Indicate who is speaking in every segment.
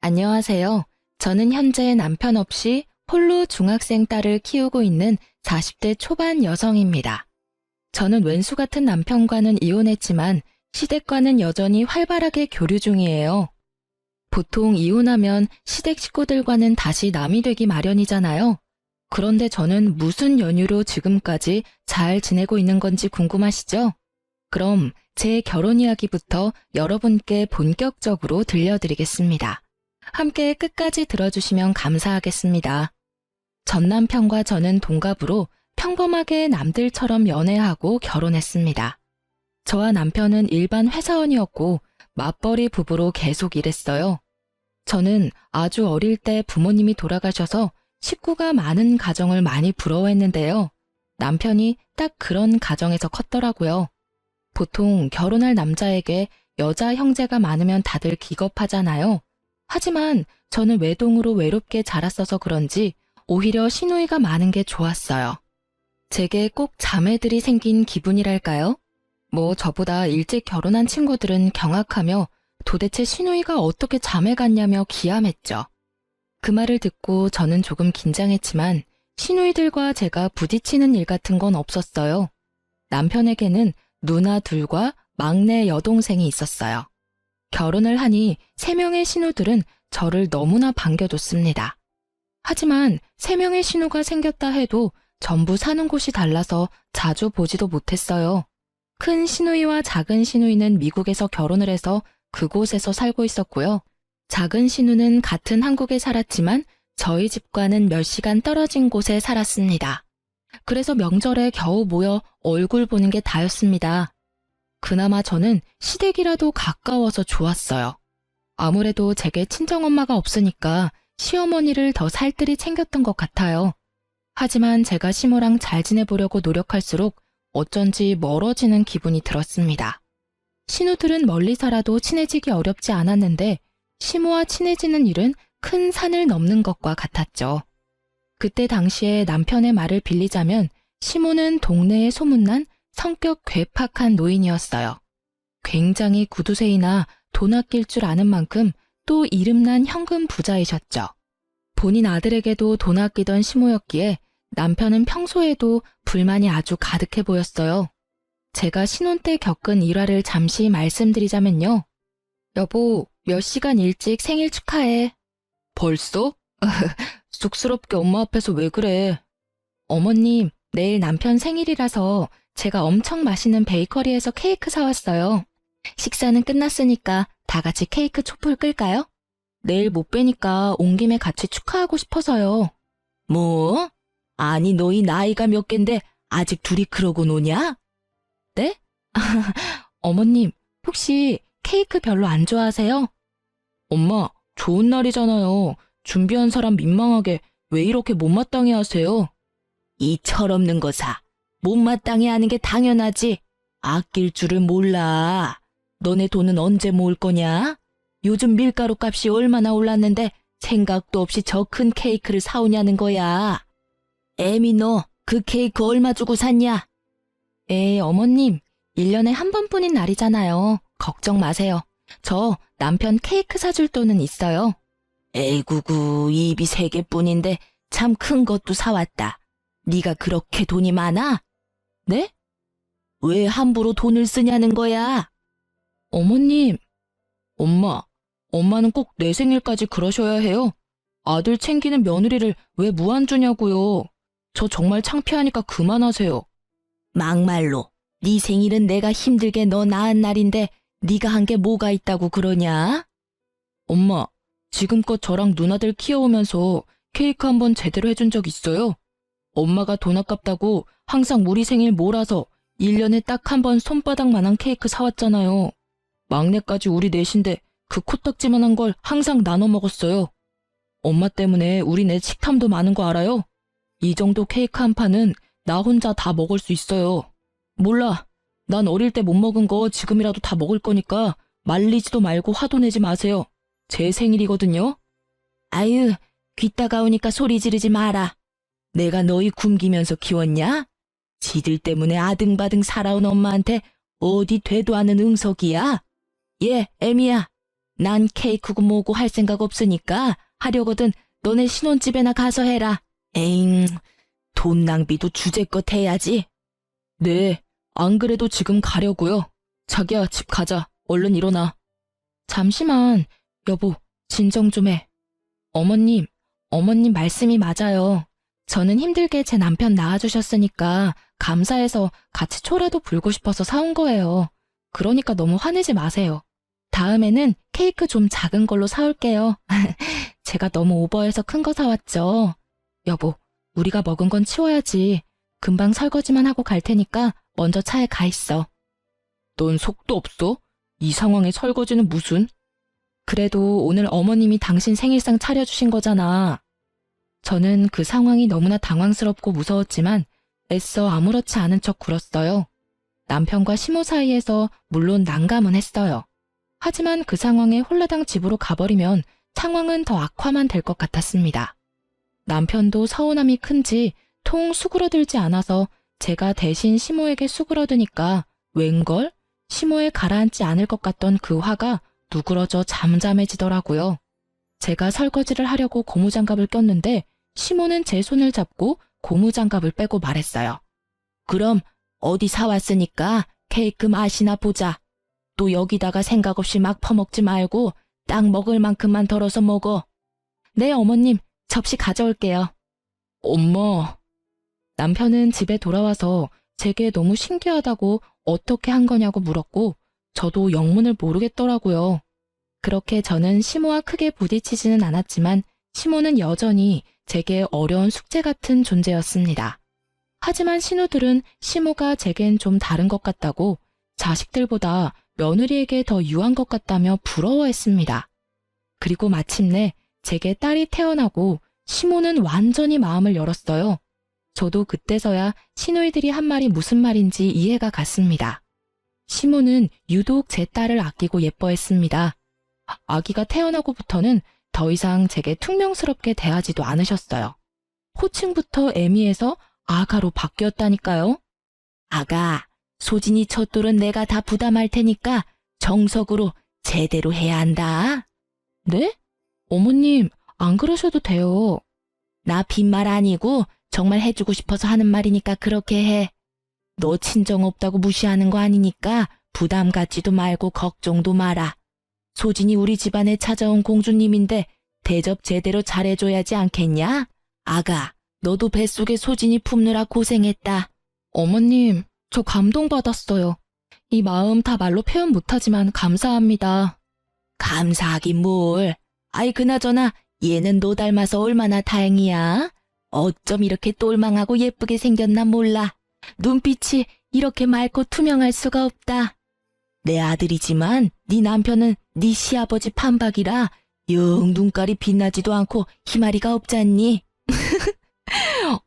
Speaker 1: 안녕하세요. 저는 현재 남편 없이 홀로 중학생 딸을 키우고 있는 40대 초반 여성입니다. 저는 왼수 같은 남편과는 이혼했지만 시댁과는 여전히 활발하게 교류 중이에요. 보통 이혼하면 시댁 식구들과는 다시 남이 되기 마련이잖아요. 그런데 저는 무슨 연유로 지금까지 잘 지내고 있는 건지 궁금하시죠? 그럼 제 결혼 이야기부터 여러분께 본격적으로 들려드리겠습니다. 함께 끝까지 들어주시면 감사하겠습니다. 전 남편과 저는 동갑으로 평범하게 남들처럼 연애하고 결혼했습니다. 저와 남편은 일반 회사원이었고 맞벌이 부부로 계속 일했어요. 저는 아주 어릴 때 부모님이 돌아가셔서 식구가 많은 가정을 많이 부러워했는데요. 남편이 딱 그런 가정에서 컸더라고요. 보통 결혼할 남자에게 여자 형제가 많으면 다들 기겁하잖아요. 하지만 저는 외동으로 외롭게 자랐어서 그런지 오히려 시누이가 많은 게 좋았어요. 제게 꼭 자매들이 생긴 기분이랄까요? 저보다 일찍 결혼한 친구들은 경악하며 도대체 시누이가 어떻게 자매 같냐며 기함했죠. 그 말을 듣고 저는 조금 긴장했지만 시누이들과 제가 부딪히는 일 같은 건 없었어요. 남편에게는 누나 둘과 막내 여동생이 있었어요. 결혼을 하니 3명의 신우들은 저를 너무나 반겨줬습니다. 하지만 3명의 신우가 생겼다 해도 전부 사는 곳이 달라서 자주 보지도 못했어요. 큰 시누이와 작은 시누이는 미국에서 결혼을 해서 그곳에서 살고 있었고요. 작은 시누는 같은 한국에 살았지만 저희 집과는 몇 시간 떨어진 곳에 살았습니다. 그래서 명절에 겨우 모여 얼굴 보는 게 다였습니다. 그나마 저는 시댁이라도 가까워서 좋았어요. 아무래도 제게 친정엄마가 없으니까 시어머니를 더 살뜰히 챙겼던 것 같아요. 하지만 제가 시모랑 잘 지내보려고 노력할수록 어쩐지 멀어지는 기분이 들었습니다. 신우들은 멀리 살아도 친해지기 어렵지 않았는데 시모와 친해지는 일은 큰 산을 넘는 것과 같았죠. 그때 당시에 남편의 말을 빌리자면 시모는 동네에 소문난 성격 괴팍한 노인이었어요. 굉장히 구두쇠이나 돈 아낄 줄 아는 만큼 또 이름난 현금 부자이셨죠. 본인 아들에게도 돈 아끼던 시모였기에 남편은 평소에도 불만이 아주 가득해 보였어요. 제가 신혼 때 겪은 일화를 잠시 말씀드리자면요. 여보, 몇 시간 일찍 생일 축하해. 벌써? 쑥스럽게 엄마 앞에서 왜 그래? 어머님, 내일 남편 생일이라서 제가 엄청 맛있는 베이커리에서 케이크 사왔어요. 식사는 끝났으니까 다 같이 케이크 촛불 끌까요? 내일 못 뵈니까 온 김에 같이 축하하고 싶어서요. 뭐? 아니 너희 나이가 몇 갠데 아직 둘이 그러고 노냐? 네? 어머님, 혹시 케이크 별로 안 좋아하세요? 엄마, 좋은 날이잖아요. 준비한 사람 민망하게 왜 이렇게 못마땅해 하세요? 이 철없는 거사. 못마땅해 하는 게 당연하지. 아낄 줄을 몰라. 너네 돈은 언제 모을 거냐? 요즘 밀가루 값이 얼마나 올랐는데 생각도 없이 저 큰 케이크를 사오냐는 거야. 애미 너 그 케이크 얼마 주고 샀냐? 어머님, 1년에 한 번뿐인 날이잖아요. 걱정 마세요. 저 남편 케이크 사줄 돈은 있어요. 에구구, 입이 3개뿐인데 참 큰 것도 사왔다. 네가 그렇게 돈이 많아? 네? 왜 함부로 돈을 쓰냐는 거야? 어머님. 엄마는 꼭 내 생일까지 그러셔야 해요. 아들 챙기는 며느리를 왜 무안주냐고요. 저 정말 창피하니까 그만하세요. 막말로. 네 생일은 내가 힘들게 너 낳은 날인데 네가 한 게 뭐가 있다고 그러냐? 엄마, 지금껏 저랑 누나들 키워오면서 케이크 한 번 제대로 해준 적 있어요? 엄마가 돈 아깝다고 항상 우리 생일 몰아서 1년에 딱 한 번 손바닥만한 케이크 사왔잖아요. 막내까지 우리 넷인데 그 코딱지만한 걸 항상 나눠 먹었어요. 엄마 때문에 우리 넷 식탐도 많은 거 알아요? 이 정도 케이크 한 판은 나 혼자 다 먹을 수 있어요. 몰라. 난 어릴 때 못 먹은 거 지금이라도 다 먹을 거니까 말리지도 말고 화도 내지 마세요. 제 생일이거든요. 아유, 귀 따가우니까 소리 지르지 마라. 내가 너희 굶기면서 키웠냐? 지들 때문에 아등바등 살아온 엄마한테 어디 되도 않은 응석이야? 예, 애미야. 난 케이크고 뭐고 할 생각 없으니까 하려거든 너네 신혼집에나 가서 해라. 에잉, 돈 낭비도 주제껏 해야지. 네, 안 그래도 지금 가려고요. 자기야, 집 가자. 얼른 일어나. 잠시만, 여보, 진정 좀 해. 어머님 말씀이 맞아요. 저는 힘들게 제 남편 낳아주셨으니까 감사해서 같이 초라도 불고 싶어서 사온 거예요. 그러니까 너무 화내지 마세요. 다음에는 케이크 좀 작은 걸로 사올게요. 제가 너무 오버해서 큰 거 사왔죠. 여보, 우리가 먹은 건 치워야지. 금방 설거지만 하고 갈 테니까 먼저 차에 가 있어. 넌 속도 없어? 이 상황에 설거지는 무슨? 그래도 오늘 어머님이 당신 생일상 차려주신 거잖아. 저는 그 상황이 너무나 당황스럽고 무서웠지만 애써 아무렇지 않은 척 굴었어요. 남편과 시모 사이에서 물론 난감은 했어요. 하지만 그 상황에 홀라당 집으로 가버리면 상황은 더 악화만 될 것 같았습니다. 남편도 서운함이 큰지 통 수그러들지 않아서 제가 대신 시모에게 수그러드니까 웬걸? 시모에 가라앉지 않을 것 같던 그 화가 누그러져 잠잠해지더라고요. 제가 설거지를 하려고 고무장갑을 꼈는데 시모는 제 손을 잡고 고무장갑을 빼고 말했어요. 그럼 어디 사왔으니까 케이크 맛이나 보자. 또 여기다가 생각 없이 막 퍼먹지 말고 딱 먹을 만큼만 덜어서 먹어. 네, 어머님, 접시 가져올게요. 엄마. 남편은 집에 돌아와서 제게 너무 신기하다고 어떻게 한 거냐고 물었고 저도 영문을 모르겠더라고요. 그렇게 저는 시모와 크게 부딪히지는 않았지만 시모는 여전히 제게 어려운 숙제 같은 존재였습니다. 하지만 신우들은 시모가 제겐 좀 다른 것 같다고 자식들보다 며느리에게 더 유한 것 같다며 부러워했습니다. 그리고 마침내 제게 딸이 태어나고 시모는 완전히 마음을 열었어요. 저도 그때서야 시누이들이 한 말이 무슨 말인지 이해가 갔습니다. 시모는 유독 제 딸을 아끼고 예뻐했습니다. 아기가 태어나고부터는 더 이상 제게 퉁명스럽게 대하지도 않으셨어요. 호칭부터 애미에서 아가로 바뀌었다니까요. 아가, 소진이 첫돌은 내가 다 부담할 테니까 정석으로 제대로 해야 한다. 네? 어머님, 안 그러셔도 돼요. 나 빈말 아니고 정말 해주고 싶어서 하는 말이니까 그렇게 해. 너 친정 없다고 무시하는 거 아니니까 부담 갖지도 말고 걱정도 마라. 소진이 우리 집안에 찾아온 공주님인데 대접 제대로 잘해줘야지 않겠냐? 아가, 너도 뱃속에 소진이 품느라 고생했다. 어머님, 저 감동받았어요. 이 마음 다 말로 표현 못하지만 감사합니다. 감사하긴 뭘. 아이 그나저나 얘는 너 닮아서 얼마나 다행이야. 어쩜 이렇게 똘망하고 예쁘게 생겼나 몰라. 눈빛이 이렇게 맑고 투명할 수가 없다. 내 아들이지만 네 남편은 네 시아버지 판박이라 영 눈깔이 빛나지도 않고 희마리가 없잖니.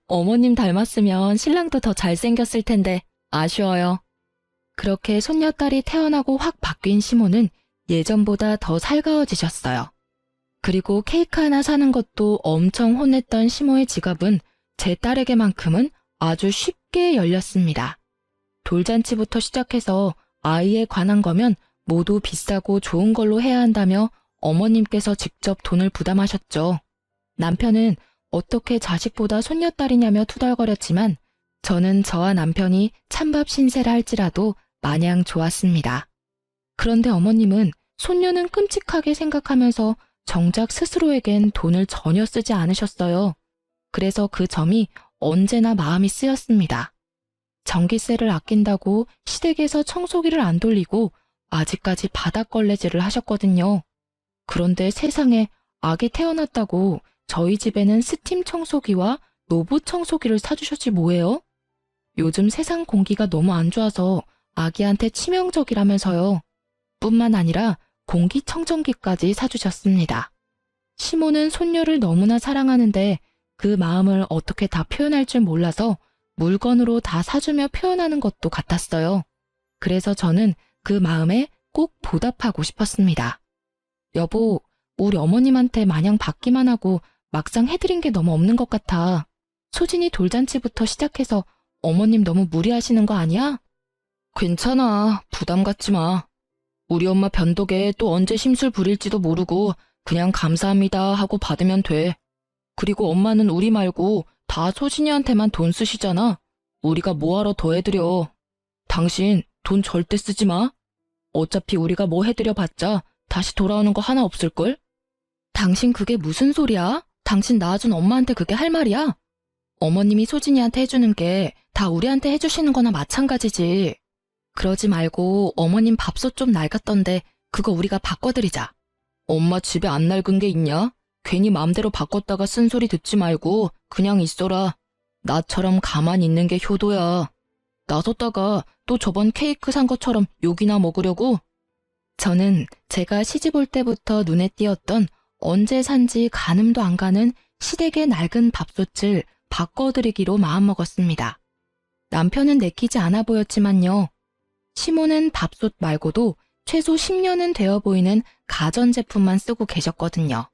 Speaker 1: 어머님 닮았으면 신랑도 더 잘생겼을 텐데 아쉬워요. 그렇게 손녀딸이 태어나고 확 바뀐 시모는 예전보다 더 살가워지셨어요. 그리고 케이크 하나 사는 것도 엄청 혼냈던 시모의 지갑은 제 딸에게만큼은 아주 쉽게 열렸습니다. 돌잔치부터 시작해서 아이에 관한 거면 모두 비싸고 좋은 걸로 해야 한다며 어머님께서 직접 돈을 부담하셨죠. 남편은 어떻게 자식보다 손녀딸이냐며 투덜거렸지만 저는 저와 남편이 찬밥 신세라 할지라도 마냥 좋았습니다. 그런데 어머님은 손녀는 끔찍하게 생각하면서 정작 스스로에겐 돈을 전혀 쓰지 않으셨어요. 그래서 그 점이 언제나 마음이 쓰였습니다. 전기세를 아낀다고 시댁에서 청소기를 안 돌리고 아직까지 바닥걸레질을 하셨거든요. 그런데 세상에 아기 태어났다고 저희 집에는 스팀 청소기와 로봇 청소기를 사주셨지 뭐예요? 요즘 세상 공기가 너무 안 좋아서 아기한테 치명적이라면서요. 뿐만 아니라 공기청정기까지 사주셨습니다. 시모는 손녀를 너무나 사랑하는데 그 마음을 어떻게 다 표현할 줄 몰라서 물건으로 다 사주며 표현하는 것도 같았어요. 그래서 저는 그 마음에 꼭 보답하고 싶었습니다. 여보, 우리 어머님한테 마냥 받기만 하고 막상 해드린 게 너무 없는 것 같아. 소진이 돌잔치부터 시작해서 어머님 너무 무리하시는 거 아니야? 괜찮아, 부담 갖지 마. 우리 엄마 변덕에 또 언제 심술 부릴지도 모르고 그냥 감사합니다 하고 받으면 돼. 그리고 엄마는 우리 말고 다 소진이한테만 돈 쓰시잖아. 우리가 뭐하러 더 해드려. 당신 돈 절대 쓰지 마. 어차피 우리가 뭐 해드려 봤자 다시 돌아오는 거 하나 없을걸? 당신 그게 무슨 소리야? 당신 낳아준 엄마한테 그게 할 말이야? 어머님이 소진이한테 해주는 게 다 우리한테 해주시는 거나 마찬가지지. 그러지 말고 어머님 밥솥 좀 낡았던데 그거 우리가 바꿔드리자. 엄마 집에 안 낡은 게 있냐? 괜히 맘대로 바꿨다가 쓴소리 듣지 말고 그냥 있어라. 나처럼 가만히 있는 게 효도야. 나섰다가 또 저번 케이크 산 것처럼 욕이나 먹으려고? 저는 제가 시집 올 때부터 눈에 띄었던 언제 산지 가늠도 안 가는 시댁의 낡은 밥솥을 바꿔드리기로 마음먹었습니다. 남편은 내키지 않아 보였지만요. 시모는 밥솥 말고도 최소 10년은 되어 보이는 가전제품만 쓰고 계셨거든요.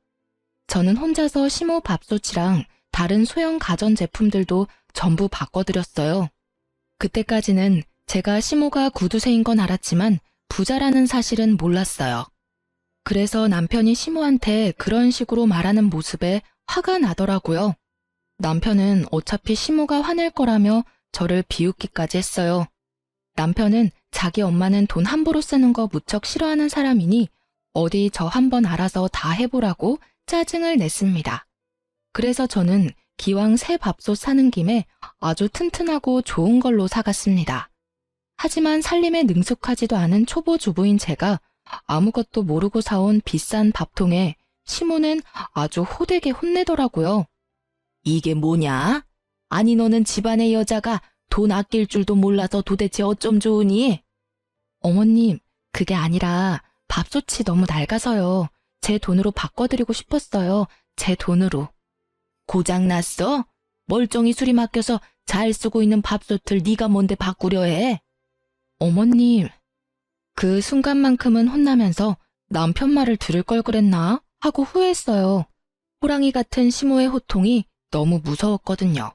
Speaker 1: 저는 혼자서 시모 밥솥이랑 다른 소형 가전제품들도 전부 바꿔드렸어요. 그때까지는 제가 시모가 구두쇠인 건 알았지만 부자라는 사실은 몰랐어요. 그래서 남편이 시모한테 그런 식으로 말하는 모습에 화가 나더라고요. 남편은 어차피 시모가 화낼 거라며 저를 비웃기까지 했어요. 남편은 자기 엄마는 돈 함부로 쓰는 거 무척 싫어하는 사람이니 어디 저 한번 알아서 다 해보라고 짜증을 냈습니다. 그래서 저는 기왕 새 밥솥 사는 김에 아주 튼튼하고 좋은 걸로 사갔습니다. 하지만 살림에 능숙하지도 않은 초보 주부인 제가 아무것도 모르고 사온 비싼 밥통에 시모는 아주 호되게 혼내더라고요. 이게 뭐냐? 아니 너는 집안의 여자가 돈 아낄 줄도 몰라서 도대체 어쩜 좋으니? 어머님, 그게 아니라 밥솥이 너무 낡아서요. 제 돈으로 바꿔드리고 싶었어요. 제 돈으로. 고장났어? 멀쩡히 수리 맡겨서 잘 쓰고 있는 밥솥을 네가 뭔데 바꾸려 해? 어머님, 그 순간만큼은 혼나면서 남편 말을 들을 걸 그랬나? 하고 후회했어요. 호랑이 같은 시모의 호통이 너무 무서웠거든요.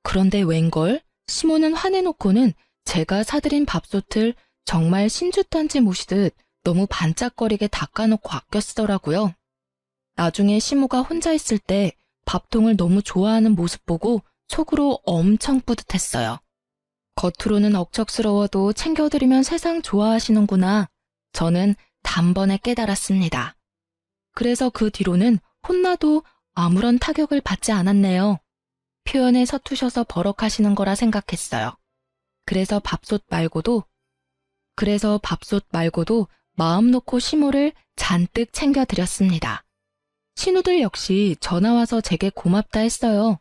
Speaker 1: 그런데 웬걸? 시모는 화내놓고는 제가 사드린 밥솥을 정말 신주단지 모시듯 너무 반짝거리게 닦아놓고 아껴 쓰더라고요. 나중에 시모가 혼자 있을 때 밥통을 너무 좋아하는 모습 보고 속으로 엄청 뿌듯했어요. 겉으로는 억척스러워도 챙겨드리면 세상 좋아하시는구나. 저는 단번에 깨달았습니다. 그래서 그 뒤로는 혼나도 아무런 타격을 받지 않았네요. 표현에 서투셔서 버럭하시는 거라 생각했어요. 그래서 밥솥 말고도 마음 놓고 시모를 잔뜩 챙겨드렸습니다. 신우들 역시 전화와서 제게 고맙다 했어요.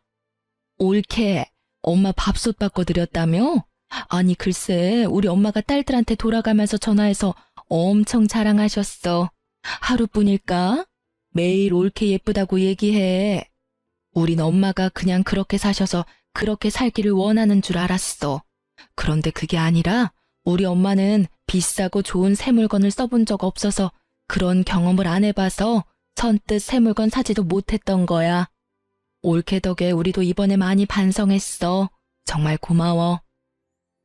Speaker 1: 옳게 엄마 밥솥 바꿔드렸다며? 아니 글쎄 우리 엄마가 딸들한테 돌아가면서 전화해서 엄청 자랑하셨어. 하루뿐일까? 매일 옳게 예쁘다고 얘기해. 우린 엄마가 그냥 그렇게 사셔서 그렇게 살기를 원하는 줄 알았어. 그런데 그게 아니라 우리 엄마는 비싸고 좋은 새 물건을 써본 적 없어서 그런 경험을 안 해봐서 선뜻 새 물건 사지도 못했던 거야. 올케 덕에 우리도 이번에 많이 반성했어. 정말 고마워.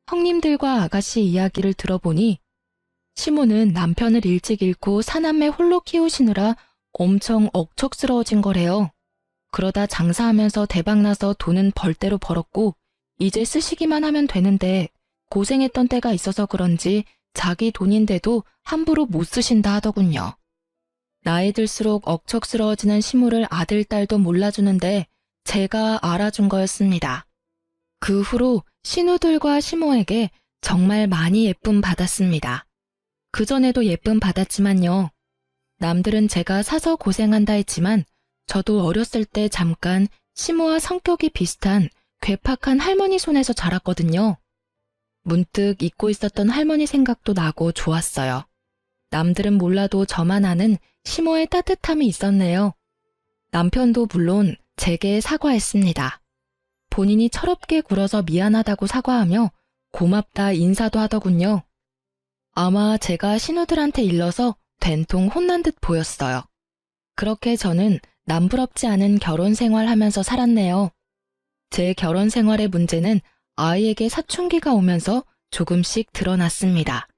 Speaker 1: 형님들과 아가씨 이야기를 들어보니 시모는 남편을 일찍 잃고 사남매 홀로 키우시느라 엄청 억척스러워진 거래요. 그러다 장사하면서 대박나서 돈은 벌대로 벌었고 이제 쓰시기만 하면 되는데 고생했던 때가 있어서 그런지 자기 돈인데도 함부로 못 쓰신다 하더군요. 나이 들수록 억척스러워지는 시모를 아들, 딸도 몰라주는데 제가 알아준 거였습니다. 그 후로 신우들과 시모에게 정말 많이 예쁨 받았습니다. 그전에도 예쁨 받았지만요. 남들은 제가 사서 고생한다 했지만 저도 어렸을 때 잠깐 시모와 성격이 비슷한 괴팍한 할머니 손에서 자랐거든요. 문득 잊고 있었던 할머니 생각도 나고 좋았어요. 남들은 몰라도 저만 아는 시모의 따뜻함이 있었네요. 남편도 물론 제게 사과했습니다. 본인이 철없게 굴어서 미안하다고 사과하며 고맙다 인사도 하더군요. 아마 제가 신우들한테 일러서 된통 혼난 듯 보였어요. 그렇게 저는 남부럽지 않은 결혼 생활하면서 살았네요. 제 결혼 생활의 문제는 아이에게 사춘기가 오면서 조금씩 드러났습니다.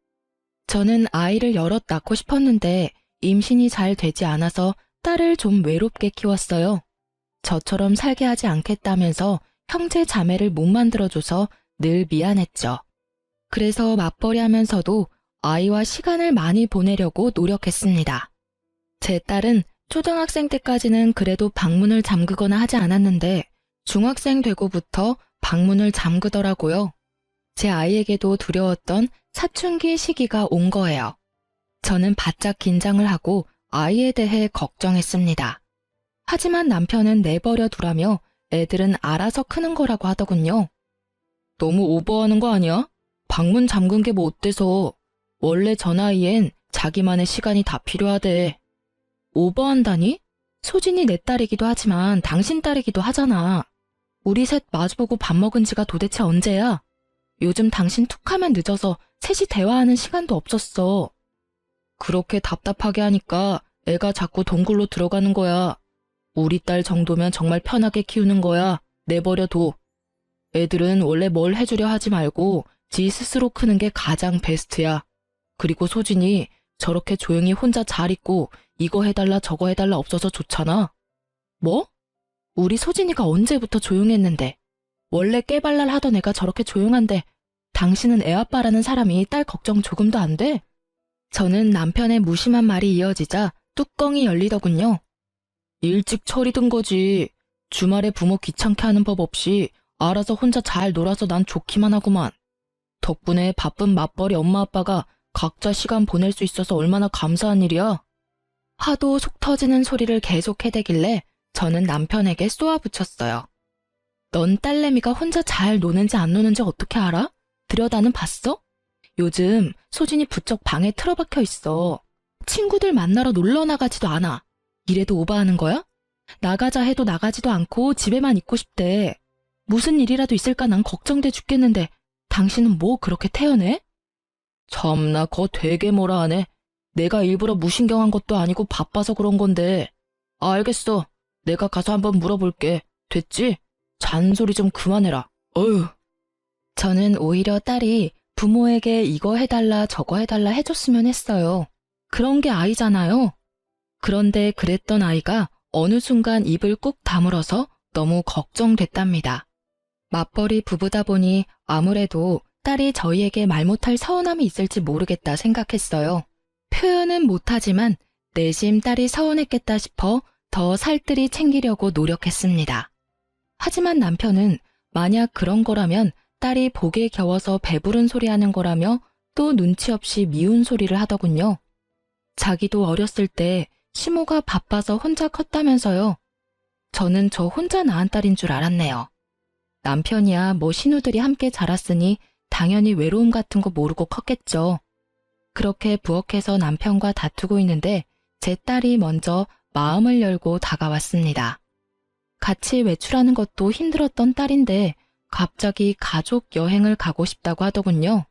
Speaker 1: 저는 아이를 여럿 낳고 싶었는데 임신이 잘 되지 않아서 딸을 좀 외롭게 키웠어요. 저처럼 살게 하지 않겠다면서 형제 자매를 못 만들어줘서 늘 미안했죠. 그래서 맞벌이 하면서도 아이와 시간을 많이 보내려고 노력했습니다. 제 딸은 초등학생 때까지는 그래도 방문을 잠그거나 하지 않았는데 중학생 되고부터 방문을 잠그더라고요. 제 아이에게도 두려웠던 사춘기 시기가 온 거예요. 저는 바짝 긴장을 하고 아이에 대해 걱정했습니다. 하지만 남편은 내버려 두라며 애들은 알아서 크는 거라고 하더군요. 너무 오버하는 거 아니야? 방문 잠근 게 뭐 어때서? 원래 저 나이엔 자기만의 시간이 다 필요하대. 오버한다니? 소진이 내 딸이기도 하지만 당신 딸이기도 하잖아. 우리 셋 마주보고 밥 먹은 지가 도대체 언제야? 요즘 당신 툭하면 늦어서 셋이 대화하는 시간도 없었어. 그렇게 답답하게 하니까 애가 자꾸 동굴로 들어가는 거야. 우리 딸 정도면 정말 편하게 키우는 거야. 내버려둬. 애들은 원래 뭘 해주려 하지 말고 지 스스로 크는 게 가장 베스트야. 그리고 소진이 저렇게 조용히 혼자 잘 있고 이거 해달라 저거 해달라 없어서 좋잖아. 뭐? 우리 소진이가 언제부터 조용했는데. 원래 깨발랄 하던 애가 저렇게 조용한데 당신은 애아빠라는 사람이 딸 걱정 조금도 안 돼? 저는 남편의 무심한 말이 이어지자 뚜껑이 열리더군요. 일찍 철이 든 거지. 주말에 부모 귀찮게 하는 법 없이 알아서 혼자 잘 놀아서 난 좋기만 하구만. 덕분에 바쁜 맞벌이 엄마 아빠가 각자 시간 보낼 수 있어서 얼마나 감사한 일이야. 하도 속 터지는 소리를 계속 해대길래 저는 남편에게 쏘아붙였어요. 넌 딸내미가 혼자 잘 노는지 안 노는지 어떻게 알아? 들여다는 봤어? 요즘 소진이 부쩍 방에 틀어박혀 있어. 친구들 만나러 놀러 나가지도 않아. 이래도 오바하는 거야? 나가자 해도 나가지도 않고 집에만 있고 싶대. 무슨 일이라도 있을까 난 걱정돼 죽겠는데 당신은 뭐 그렇게 태연해? 참나 거 되게 뭐라 하네. 내가 일부러 무신경한 것도 아니고 바빠서 그런 건데. 알겠어. 내가 가서 한번 물어볼게. 됐지? 잔소리 좀 그만해라. 어휴. 저는 오히려 딸이 부모에게 이거 해달라 저거 해달라 해줬으면 했어요. 그런 게 아이잖아요. 그런데 그랬던 아이가 어느 순간 입을 꾹 다물어서 너무 걱정됐답니다. 맞벌이 부부다 보니 아무래도 딸이 저희에게 말 못할 서운함이 있을지 모르겠다 생각했어요. 표현은 못하지만 내심 딸이 서운했겠다 싶어 더 살뜰히 챙기려고 노력했습니다. 하지만 남편은 만약 그런 거라면 딸이 복에 겨워서 배부른 소리 하는 거라며 또 눈치 없이 미운 소리를 하더군요. 자기도 어렸을 때 시모가 바빠서 혼자 컸다면서요. 저는 저 혼자 낳은 딸인 줄 알았네요. 남편이야 뭐 신우들이 함께 자랐으니 당연히 외로움 같은 거 모르고 컸겠죠. 그렇게 부엌에서 남편과 다투고 있는데 제 딸이 먼저 마음을 열고 다가왔습니다. 같이 외출하는 것도 힘들었던 딸인데 갑자기 가족 여행을 가고 싶다고 하더군요.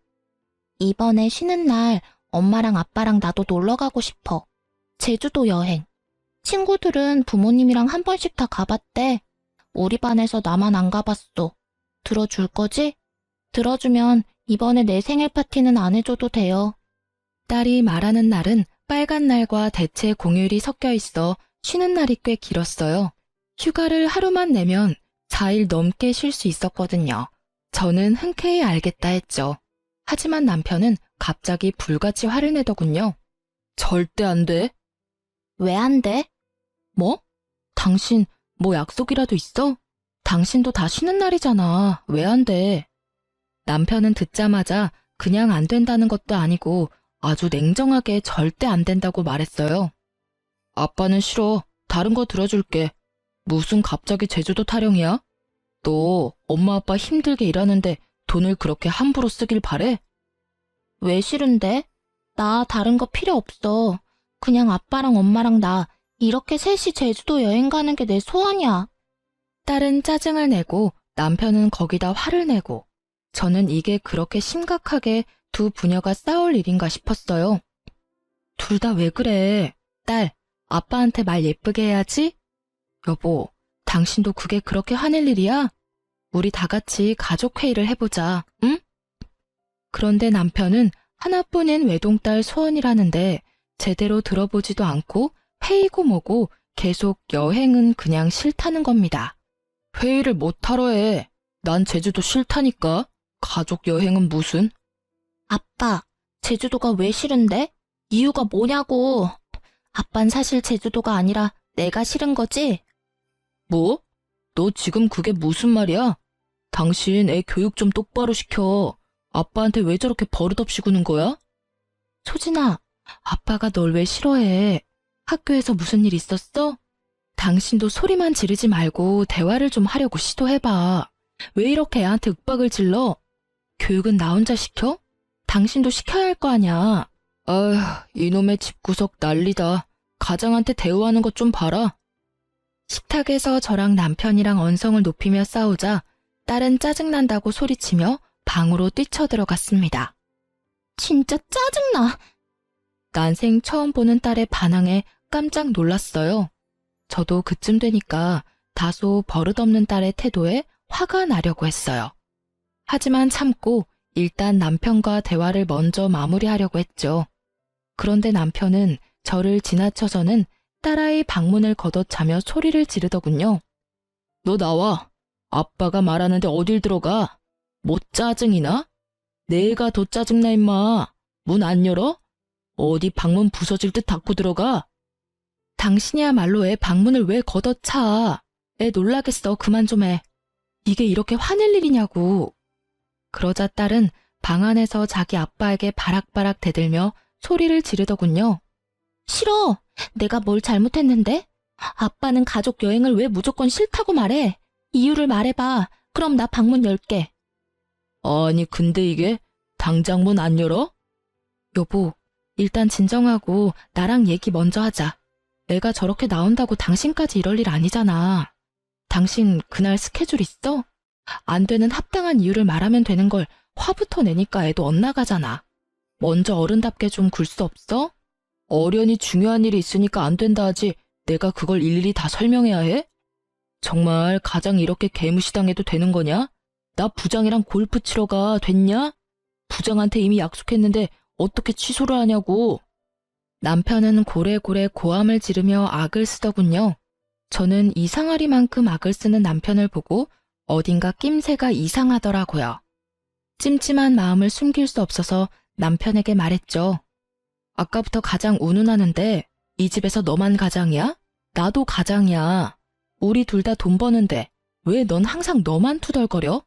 Speaker 1: 이번에 쉬는 날 엄마랑 아빠랑 나도 놀러 가고 싶어. 제주도 여행. 친구들은 부모님이랑 한 번씩 다 가봤대. 우리 반에서 나만 안 가봤어. 들어줄 거지? 들어주면 이번에 내 생일 파티는 안 해줘도 돼요. 딸이 말하는 날은 빨간 날과 대체 공휴일이 섞여 있어 쉬는 날이 꽤 길었어요. 휴가를 하루만 내면 4일 넘게 쉴 수 있었거든요. 저는 흔쾌히 알겠다 했죠. 하지만 남편은 갑자기 불같이 화를 내더군요. 절대 안 돼. 왜 안 돼? 뭐? 당신 뭐 약속이라도 있어? 당신도 다 쉬는 날이잖아. 왜 안 돼? 남편은 듣자마자 그냥 안 된다는 것도 아니고 아주 냉정하게 절대 안 된다고 말했어요. 아빠는 싫어. 다른 거 들어줄게. 무슨 갑자기 제주도 타령이야? 너 엄마 아빠 힘들게 일하는데 돈을 그렇게 함부로 쓰길 바래? 왜 싫은데? 나 다른 거 필요 없어. 그냥 아빠랑 엄마랑 나 이렇게 셋이 제주도 여행 가는 게 내 소원이야. 딸은 짜증을 내고 남편은 거기다 화를 내고 저는 이게 그렇게 심각하게 두 부녀가 싸울 일인가 싶었어요. 둘 다 왜 그래? 딸, 아빠한테 말 예쁘게 해야지? 여보, 당신도 그게 그렇게 화낼 일이야? 우리 다 같이 가족회의를 해보자, 응? 그런데 남편은 하나뿐인 외동딸 소원이라는데 제대로 들어보지도 않고 회의고 뭐고 계속 여행은 그냥 싫다는 겁니다. 회의를 못하러 해. 난 제주도 싫다니까. 가족 여행은 무슨? 아빠, 제주도가 왜 싫은데? 이유가 뭐냐고. 아빤 사실 제주도가 아니라 내가 싫은 거지? 뭐? 너 지금 그게 무슨 말이야? 당신 애 교육 좀 똑바로 시켜. 아빠한테 왜 저렇게 버릇없이 구는 거야? 소진아, 아빠가 널 왜 싫어해? 학교에서 무슨 일 있었어? 당신도 소리만 지르지 말고 대화를 좀 하려고 시도해봐. 왜 이렇게 애한테 윽박을 질러? 교육은 나 혼자 시켜? 당신도 시켜야 할 거 아냐. 아휴, 이놈의 집구석 난리다. 가장한테 대우하는 것 좀 봐라. 식탁에서 저랑 남편이랑 언성을 높이며 싸우자 딸은 짜증난다고 소리치며 방으로 뛰쳐들어갔습니다. 진짜 짜증나. 난생 처음 보는 딸의 반항에 깜짝 놀랐어요. 저도 그쯤 되니까 다소 버릇없는 딸의 태도에 화가 나려고 했어요. 하지만 참고 일단 남편과 대화를 먼저 마무리하려고 했죠. 그런데 남편은 저를 지나쳐서는 딸아이 방문을 걷어차며 소리를 지르더군요. 너 나와. 아빠가 말하는데 어딜 들어가? 뭐 짜증이나? 내가 더 짜증나 임마. 문 안 열어? 어디 방문 부서질 듯 닫고 들어가? 당신이야말로 애 방문을 왜 걷어차? 애 놀라겠어. 그만 좀 해. 이게 이렇게 화낼 일이냐고. 그러자 딸은 방 안에서 자기 아빠에게 바락바락 대들며 소리를 지르더군요. 싫어. 내가 뭘 잘못했는데? 아빠는 가족 여행을 왜 무조건 싫다고 말해? 이유를 말해봐. 그럼 나 방문 열게. 아니 근데 이게 당장 문 안 열어? 여보, 일단 진정하고 나랑 얘기 먼저 하자. 애가 저렇게 나온다고 당신까지 이럴 일 아니잖아. 당신 그날 스케줄 있어? 안 되는 합당한 이유를 말하면 되는 걸 화부터 내니까 애도 엇나가잖아. 먼저 어른답게 좀 굴 수 없어? 어련히 중요한 일이 있으니까 안 된다 하지 내가 그걸 일일이 다 설명해야 해? 정말 가장 이렇게 개무시당해도 되는 거냐? 나 부장이랑 골프 치러 가 됐냐? 부장한테 이미 약속했는데 어떻게 취소를 하냐고. 남편은 고래고래 고함을 지르며 악을 쓰더군요. 저는 이상하리만큼 악을 쓰는 남편을 보고 어딘가 낌새가 이상하더라고요. 찜찜한 마음을 숨길 수 없어서 남편에게 말했죠. 아까부터 가장 운운하는데 이 집에서 너만 가장이야? 나도 가장이야. 우리 둘 다 돈 버는데 왜 넌 항상 너만 투덜거려?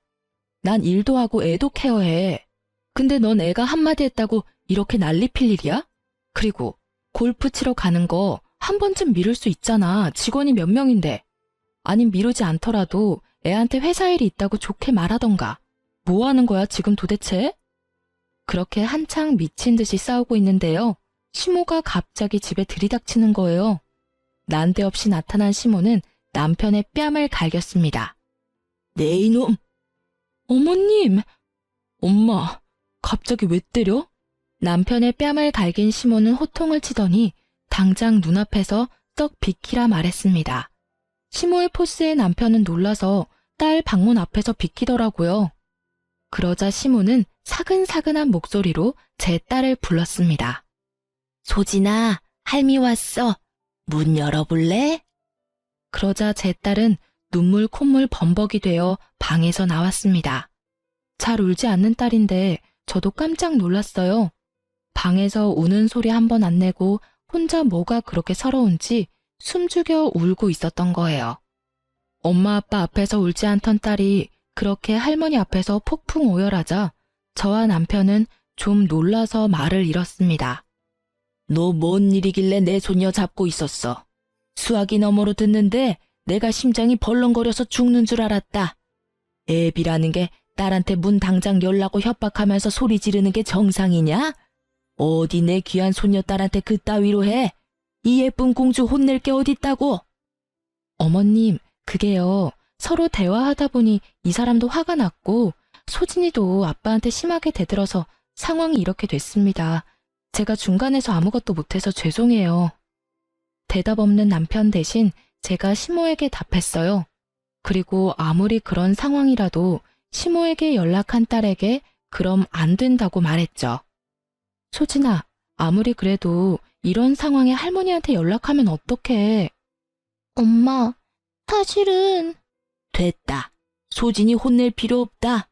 Speaker 1: 난 일도 하고 애도 케어해. 근데 넌 애가 한마디 했다고 이렇게 난리 필 일이야? 그리고 골프 치러 가는 거 한 번쯤 미룰 수 있잖아. 직원이 몇 명인데. 아님 미루지 않더라도 애한테 회사 일이 있다고 좋게 말하던가. 뭐 하는 거야 지금 도대체? 그렇게 한창 미친 듯이 싸우고 있는데요. 시모가 갑자기 집에 들이닥치는 거예요. 난데없이 나타난 시모는 남편의 뺨을 갈겼습니다. 네 이놈! 어머님! 엄마, 갑자기 왜 때려? 남편의 뺨을 갈긴 시모는 호통을 치더니 당장 눈앞에서 썩 비키라 말했습니다. 시모의 포스에 남편은 놀라서 딸 방문 앞에서 비키더라고요. 그러자 시모는 사근사근한 목소리로 제 딸을 불렀습니다. 소진아, 할미 왔어. 문 열어볼래? 그러자 제 딸은 눈물 콧물 범벅이 되어 방에서 나왔습니다. 잘 울지 않는 딸인데 저도 깜짝 놀랐어요. 방에서 우는 소리 한 번 안 내고 혼자 뭐가 그렇게 서러운지 숨죽여 울고 있었던 거예요. 엄마 아빠 앞에서 울지 않던 딸이 그렇게 할머니 앞에서 폭풍 오열하자 저와 남편은 좀 놀라서 말을 잃었습니다. 너 뭔 일이길래 내 손녀 잡고 있었어? 수화기 너머로 듣는데 내가 심장이 벌렁거려서 죽는 줄 알았다. 애비라는 게 딸한테 문 당장 열라고 협박하면서 소리 지르는 게 정상이냐? 어디 내 귀한 손녀딸한테 그따위로 해? 이 예쁜 공주 혼낼 게 어딨다고? 어머님, 그게요. 서로 대화하다 보니 이 사람도 화가 났고 소진이도 아빠한테 심하게 대들어서 상황이 이렇게 됐습니다. 제가 중간에서 아무것도 못해서 죄송해요. 대답 없는 남편 대신 제가 시모에게 답했어요. 그리고 아무리 그런 상황이라도 시모에게 연락한 딸에게 그럼 안 된다고 말했죠. 소진아, 아무리 그래도 이런 상황에 할머니한테 연락하면 어떡해. 엄마, 사실은... 됐다. 소진이 혼낼 필요 없다.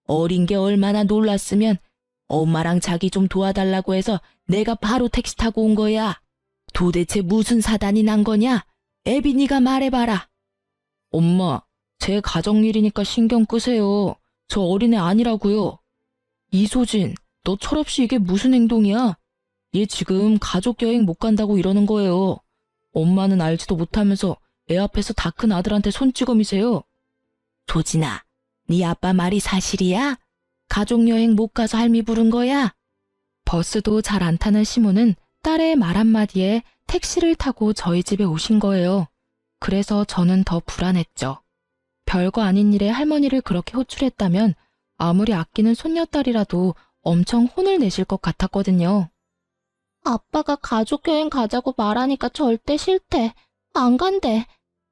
Speaker 1: 어린 게 얼마나 놀랐으면 엄마랑 자기 좀 도와달라고 해서 내가 바로 택시 타고 온 거야. 도대체 무슨 사단이 난 거냐? 애비 네가 말해봐라. 엄마, 제 가정일이니까 신경 끄세요. 저 어린애 아니라고요. 이소진, 너 철없이 이게 무슨 행동이야? 얘 지금 가족 여행 못 간다고 이러는 거예요. 엄마는 알지도 못하면서 애 앞에서 다 큰 아들한테 손찌검이세요. 소진아, 네 아빠 말이 사실이야? 가족 여행 못 가서 할미 부른 거야? 버스도 잘 안 타는 시모는 딸의 말 한마디에 택시를 타고 저희 집에 오신 거예요. 그래서 저는 더 불안했죠. 별거 아닌 일에 할머니를 그렇게 호출했다면 아무리 아끼는 손녀딸이라도 엄청 혼을 내실 것 같았거든요. 아빠가 가족여행 가자고 말하니까 절대 싫대. 안 간대.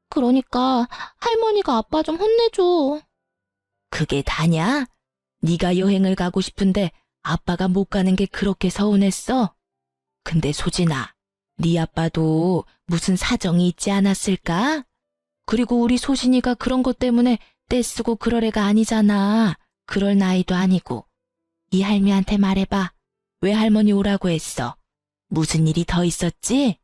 Speaker 1: 그러니까 할머니가 아빠 좀 혼내줘. 그게 다냐? 네가 여행을 가고 싶은데 아빠가 못 가는 게 그렇게 서운했어? 근데 소진아, 네 아빠도 무슨 사정이 있지 않았을까? 그리고 우리 소진이가 그런 것 때문에 떼쓰고 그럴 애가 아니잖아. 그럴 나이도 아니고. 이 할미한테 말해봐. 왜 할머니 오라고 했어? 무슨 일이 더 있었지?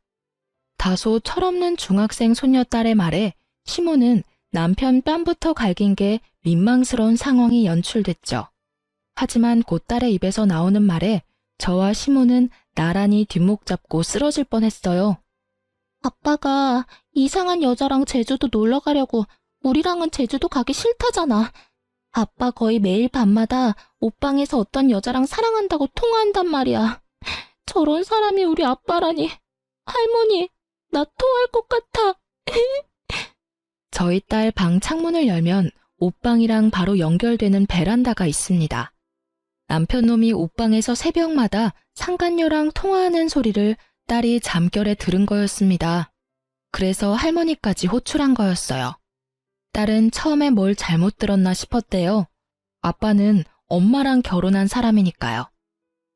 Speaker 1: 다소 철없는 중학생 손녀딸의 말에 시모는 남편 뺨부터 갈긴 게 민망스러운 상황이 연출됐죠. 하지만 곧 딸의 입에서 나오는 말에 저와 시모는 나란히 뒷목 잡고 쓰러질 뻔했어요. 아빠가 이상한 여자랑 제주도 놀러 가려고 우리랑은 제주도 가기 싫다잖아. 아빠 거의 매일 밤마다 옷방에서 어떤 여자랑 사랑한다고 통화한단 말이야. 저런 사람이 우리 아빠라니. 할머니, 나 토할 것 같아. 저희 딸 방 창문을 열면 옷방이랑 바로 연결되는 베란다가 있습니다. 남편놈이 옷방에서 새벽마다 상간녀랑 통화하는 소리를 딸이 잠결에 들은 거였습니다. 그래서 할머니까지 호출한 거였어요. 딸은 처음에 뭘 잘못 들었나 싶었대요. 아빠는 엄마랑 결혼한 사람이니까요.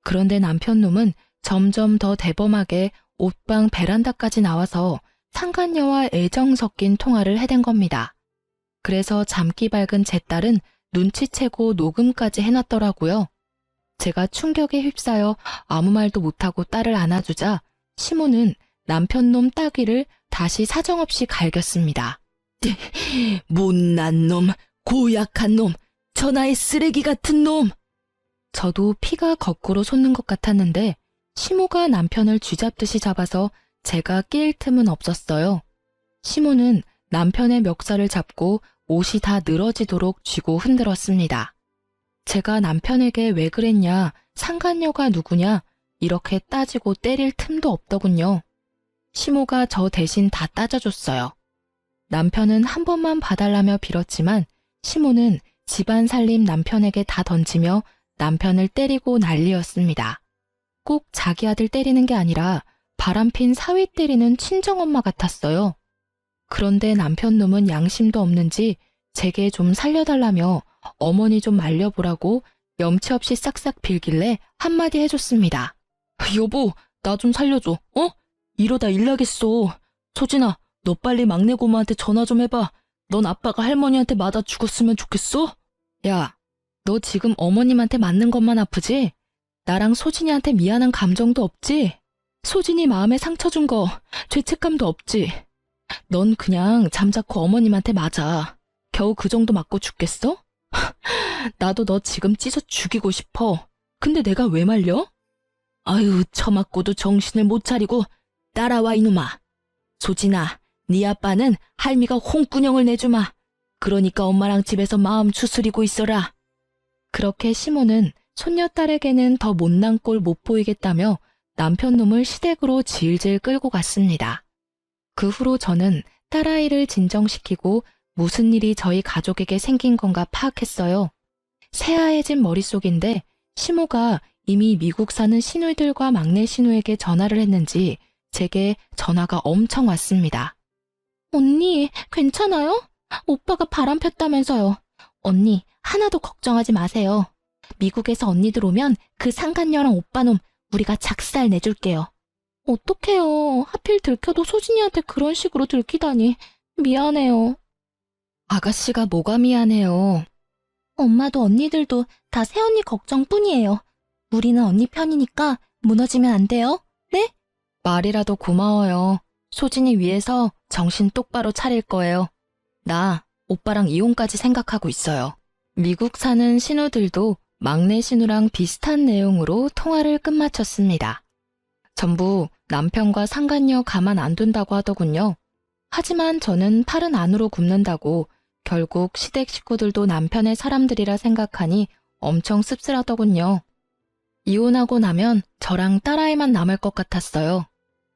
Speaker 1: 그런데 남편놈은 점점 더 대범하게 옷방 베란다까지 나와서 상간녀와 애정 섞인 통화를 해댄 겁니다. 그래서 잠기 밝은 제 딸은 눈치채고 녹음까지 해놨더라고요. 제가 충격에 휩싸여 아무 말도 못하고 딸을 안아주자 시모는 남편놈 따귀를 다시 사정없이 갈겼습니다. 못난 놈, 고약한 놈, 천하의 쓰레기 같은 놈. 저도 피가 거꾸로 솟는 것 같았는데 시모가 남편을 쥐잡듯이 잡아서 제가 낄 틈은 없었어요. 시모는 남편의 멱살을 잡고 옷이 다 늘어지도록 쥐고 흔들었습니다. 제가 남편에게 왜 그랬냐, 상간녀가 누구냐 이렇게 따지고 때릴 틈도 없더군요. 시모가 저 대신 다 따져줬어요. 남편은 한 번만 봐달라며 빌었지만 시모는 집안 살림 남편에게 다 던지며 남편을 때리고 난리였습니다. 꼭 자기 아들 때리는 게 아니라 바람핀 사위 때리는 친정엄마 같았어요. 그런데 남편놈은 양심도 없는지 제게 좀 살려달라며 어머니 좀 말려보라고 염치 없이 싹싹 빌길래 한마디 해줬습니다. 여보, 나 좀 살려줘. 이러다 일 나겠어. 소진아, 너 빨리 막내 고모한테 전화 좀 해봐. 넌 아빠가 할머니한테 맞아 죽었으면 좋겠어? 야, 너 지금 어머님한테 맞는 것만 아프지? 나랑 소진이한테 미안한 감정도 없지? 소진이 마음에 상처 준 거 죄책감도 없지? 넌 그냥 잠자코 어머님한테 맞아. 겨우 그 정도 맞고 죽겠어? 나도 너 지금 찢어 죽이고 싶어. 근데 내가 왜 말려? 아유, 처맞고도 정신을 못 차리고 따라와 이놈아. 소진아, 네 아빠는 할미가 홍군형을 내주마. 그러니까 엄마랑 집에서 마음 추스리고 있어라. 그렇게 시모는 손녀딸에게는 더 못난 꼴 못 보이겠다며 남편놈을 시댁으로 질질 끌고 갔습니다. 그 후로 저는 딸아이를 진정시키고 무슨 일이 저희 가족에게 생긴 건가 파악했어요. 새하얘진 머릿속인데 시모가 이미 미국 사는 시누이들과 막내 시누에게 전화를 했는지 제게 전화가 엄청 왔습니다. 언니, 괜찮아요? 오빠가 바람 폈다면서요. 언니, 하나도 걱정하지 마세요. 미국에서 언니들 오면 그 상간녀랑 오빠놈 우리가 작살 내줄게요. 어떡해요. 하필 들켜도 소진이한테 그런 식으로 들키다니. 미안해요. 아가씨가 뭐가 미안해요. 엄마도 언니들도 다 새언니 걱정뿐이에요. 우리는 언니 편이니까 무너지면 안 돼요. 네? 말이라도 고마워요. 소진이 위해서 정신 똑바로 차릴 거예요. 나 오빠랑 이혼까지 생각하고 있어요. 미국 사는 신우들도 막내 신우랑 비슷한 내용으로 통화를 끝마쳤습니다. 전부 남편과 상간녀 가만 안 둔다고 하더군요. 하지만 저는 팔은 안으로 굽는다고 결국 시댁 식구들도 남편의 사람들이라 생각하니 엄청 씁쓸하더군요. 이혼하고 나면 저랑 딸아이만 남을 것 같았어요.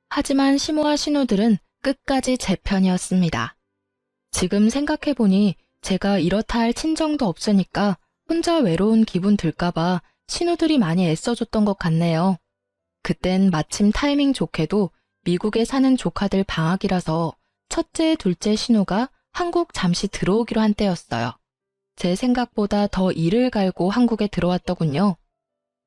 Speaker 1: 하지만 시모와 신우들은 끝까지 제 편이었습니다. 지금 생각해보니 제가 이렇다 할 친정도 없으니까 혼자 외로운 기분 들까봐 신우들이 많이 애써줬던 것 같네요. 그땐 마침 타이밍 좋게도 미국에 사는 조카들 방학이라서 첫째, 둘째 신우가 한국 잠시 들어오기로 한 때였어요. 제 생각보다 더 이를 갈고 한국에 들어왔더군요.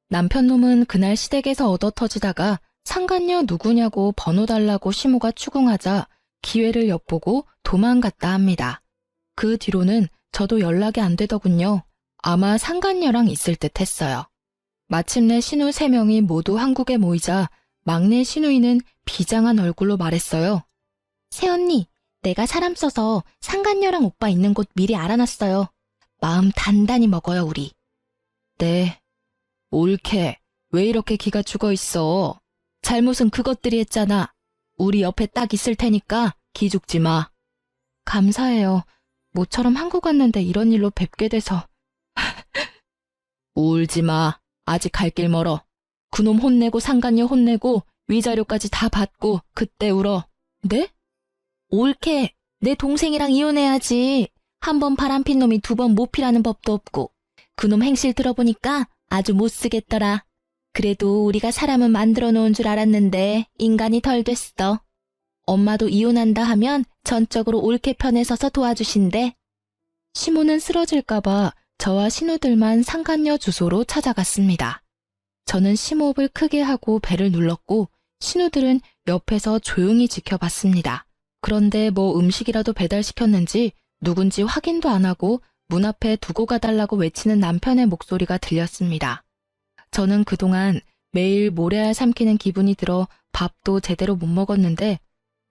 Speaker 1: 남편 놈은 그날 시댁에서 얻어터지다가 상간녀 누구냐고 번호 달라고 시모가 추궁하자 기회를 엿보고 도망갔다 합니다. 그 뒤로는 저도 연락이 안 되더군요. 아마 상간녀랑 있을 듯 했어요. 마침내 신우 3명이 모두 한국에 모이자 막내 신우이는 비장한 얼굴로 말했어요. 새언니, 내가 사람 써서 상간녀랑 오빠 있는 곳 미리 알아놨어요. 마음 단단히 먹어요, 우리. 네. 옳게. 왜 이렇게 기가 죽어 있어? 잘못은 그것들이 했잖아. 우리 옆에 딱 있을 테니까 기죽지 마. 감사해요. 모처럼 한국 왔는데 이런 일로 뵙게 돼서. 울지 마. 아직 갈 길 멀어. 그놈 혼내고 상간녀 혼내고 위자료까지 다 받고 그때 울어. 네? 옳게. 내 동생이랑 이혼해야지. 한 번 바람핀 놈이 2번 못 피라는 법도 없고. 그놈 행실 들어보니까 아주 못 쓰겠더라. 그래도 우리가 사람은 만들어 놓은 줄 알았는데 인간이 덜 됐어. 엄마도 이혼한다 하면 전적으로 옳게 편에 서서 도와주신대. 시모는 쓰러질까봐 저와 신우들만 상간녀 주소로 찾아갔습니다. 저는 심호흡을 크게 하고 배를 눌렀고 신우들은 옆에서 조용히 지켜봤습니다. 그런데 뭐 음식이라도 배달시켰는지 누군지 확인도 안 하고 문 앞에 두고 가달라고 외치는 남편의 목소리가 들렸습니다. 저는 그동안 매일 모래알 삼키는 기분이 들어 밥도 제대로 못 먹었는데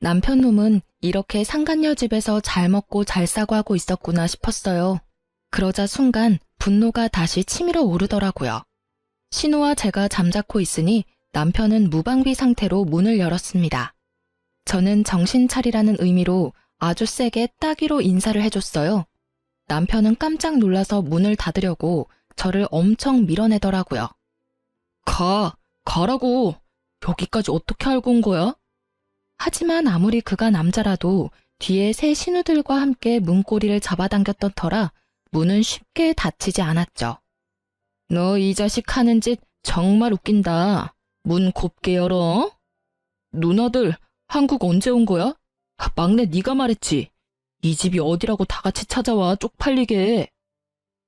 Speaker 1: 남편 놈은 이렇게 상간녀 집에서 잘 먹고 잘 싸고 하고 있었구나 싶었어요. 그러자 순간 분노가 다시 치밀어 오르더라고요. 신우와 제가 잠자코 있으니 남편은 무방비 상태로 문을 열었습니다. 저는 정신 차리라는 의미로 아주 세게 따귀로 인사를 해줬어요. 남편은 깜짝 놀라서 문을 닫으려고 저를 엄청 밀어내더라고요. 가라고. 여기까지 어떻게 알고 온 거야? 하지만 아무리 그가 남자라도 뒤에 새 신우들과 함께 문고리를 잡아당겼던 터라 문은 쉽게 닫히지 않았죠. 너 이 자식 하는 짓 정말 웃긴다. 문 곱게 열어. 누나들, 한국 언제 온 거야? 막내 네가 말했지. 이 집이 어디라고 다 같이 찾아와 쪽팔리게.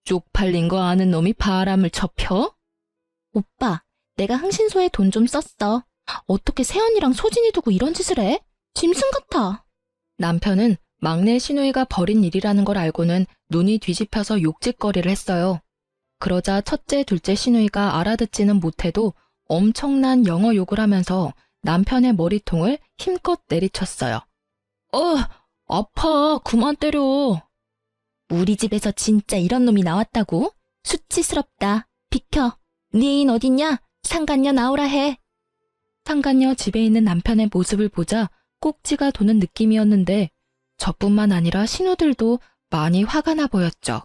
Speaker 1: 쪽팔린 거 아는 놈이 바람을 쳐펴? 오빠, 내가 흥신소에 돈 좀 썼어. 어떻게 새언니랑 소진이 두고 이런 짓을 해? 짐승 같아. 남편은 막내 신우이가 벌인 일이라는 걸 알고는 눈이 뒤집혀서 욕짓거리를 했어요. 그러자 첫째, 둘째 신우이가 알아듣지는 못해도 엄청난 영어 욕을 하면서 남편의 머리통을 힘껏 내리쳤어요. 아파. 그만 때려. 우리 집에서 진짜 이런 놈이 나왔다고? 수치스럽다. 비켜. 네 인 어딨냐? 상간녀 나오라 해. 상간녀 집에 있는 남편의 모습을 보자 꼭지가 도는 느낌이었는데 저뿐만 아니라 신우들도 많이 화가 나 보였죠.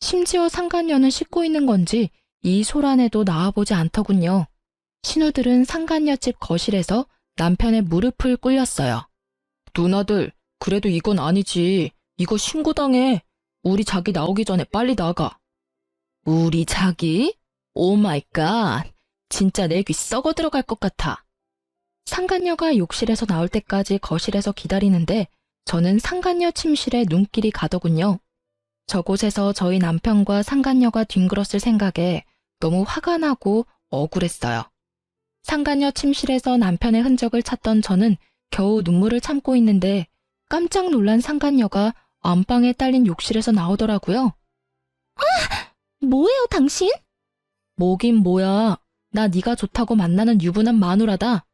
Speaker 1: 심지어 상간녀는 씻고 있는 건지 이 소란에도 나와보지 않더군요. 신우들은 상간녀 집 거실에서 남편의 무릎을 꿇렸어요. 누나들, 그래도 이건 아니지. 이거 신고당해. 우리 자기 나오기 전에 빨리 나가. 우리 자기? 오 마이 갓. 진짜 내 귀 썩어 들어갈 것 같아. 상간녀가 욕실에서 나올 때까지 거실에서 기다리는데 저는 상간녀 침실에 눈길이 가더군요. 저곳에서 저희 남편과 상간녀가 뒹굴었을 생각에 너무 화가 나고 억울했어요. 상간녀 침실에서 남편의 흔적을 찾던 저는 겨우 눈물을 참고 있는데 깜짝 놀란 상간녀가 안방에 딸린 욕실에서 나오더라고요. 뭐예요, 당신? 뭐긴 뭐야. 나 네가 좋다고 만나는 유부남 마누라다.